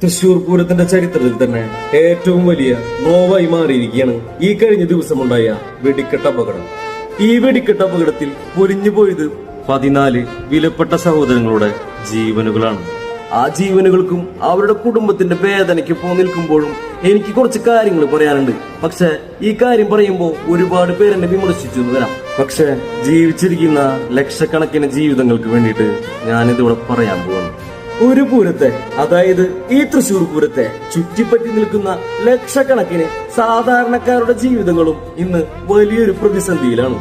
തൃശൂർ പൂരത്തിന്റെ ചരിത്രത്തിൽ തന്നെ ഏറ്റവും വലിയ നോവായി മാറിയിരിക്കുകയാണ് ഈ കഴിഞ്ഞ ദിവസമുണ്ടായ വെടിക്കെട്ട് അപകടം. ഈ വെടിക്കെട്ട് അപകടത്തിൽ പൊലിഞ്ഞു പോയത് 14 വിലപ്പെട്ട സഹോദരങ്ങളുടെ ജീവനുകളാണ്. ആ ജീവനുകൾക്കും അവരുടെ കുടുംബത്തിന്റെ വേദനയ്ക്ക് നിൽക്കുമ്പോഴും എനിക്ക് കുറച്ച് കാര്യങ്ങൾ പറയാനുണ്ട്. പക്ഷെ ഈ കാര്യം പറയുമ്പോൾ ഒരുപാട് പേരെന്നെ വിമർശിച്ചു എന്ന് വരാം. പക്ഷെ ജീവിച്ചിരിക്കുന്ന ലക്ഷക്കണക്കിന് ജീവിതങ്ങൾക്ക് വേണ്ടിയിട്ട് ഞാനിതിവിടെ പറയാൻ പോവാണ്. ഒരു പൂരത്തെ, അതായത് ഈ തൃശൂർ പൂരത്തെ ചുറ്റിപ്പറ്റി നിൽക്കുന്ന ലക്ഷക്കണക്കിന് സാധാരണക്കാരുടെ ജീവിതങ്ങളും ഇന്ന് വലിയൊരു പ്രതിസന്ധിയിലാണ്.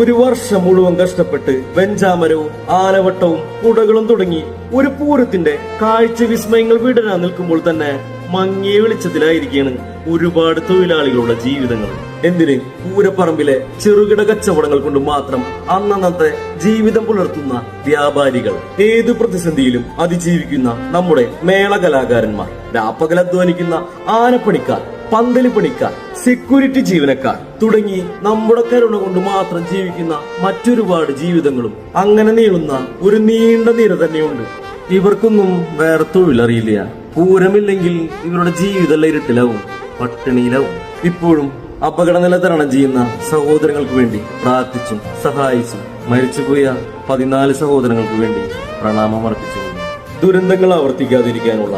ഒരു വർഷം മുഴുവൻ കഷ്ടപ്പെട്ട് വെഞ്ചാമരവും ആനവട്ടവും കുടകളും തുടങ്ങി ഒരു പൂരത്തിന്റെ കാഴ്ച വിസ്മയങ്ങൾ വിടരാൻ നിൽക്കുമ്പോൾ തന്നെ മങ്ങിയ വെളിച്ചത്തിലായിരിക്കുകയാണ് ഒരുപാട് തൊഴിലാളികളുടെ ജീവിതങ്ങൾ. എന്തിന്, പൂരപ്പറമ്പിലെ ചെറുകിട കച്ചവടങ്ങൾ കൊണ്ട് മാത്രം അന്നന്നത്തെ ജീവിതം പുലർത്തുന്ന വ്യാപാരികൾ, ഏത് പ്രതിസന്ധിയിലും അതിജീവിക്കുന്ന നമ്മുടെ മേള കലാകാരന്മാർ, രാപ്പകൽ അധ്വാനിക്കുന്ന ആനപ്പണിക്കാർ, പന്തല് പണിക്കാർ, സെക്യൂരിറ്റി ജീവനക്കാർ തുടങ്ങി നമ്മുടെ കരുണ കൊണ്ട് മാത്രം ജീവിക്കുന്ന മറ്റൊരുപാട് ജീവിതങ്ങളും അങ്ങനെ നീളുന്ന ഒരു നീണ്ട നിര തന്നെയുണ്ട്. ഇവർക്കൊന്നും വേറെ തൊഴിലറിയില്ല. പൂരമില്ലെങ്കിൽ ഇവരുടെ ജീവിതം ഇരുട്ടിലാവും, പട്ടിണിയിലാവും. ഇപ്പോഴും അപകടനില തരണം ചെയ്യുന്ന സഹോദരങ്ങൾക്ക് വേണ്ടി പ്രാർത്ഥിച്ചും സഹായിച്ചും മരിച്ചുപോയ 14 സഹോദരങ്ങൾക്ക് വേണ്ടി പ്രണാമം അർപ്പിച്ചു. ദുരന്തങ്ങൾ ആവർത്തിക്കാതിരിക്കാനുള്ള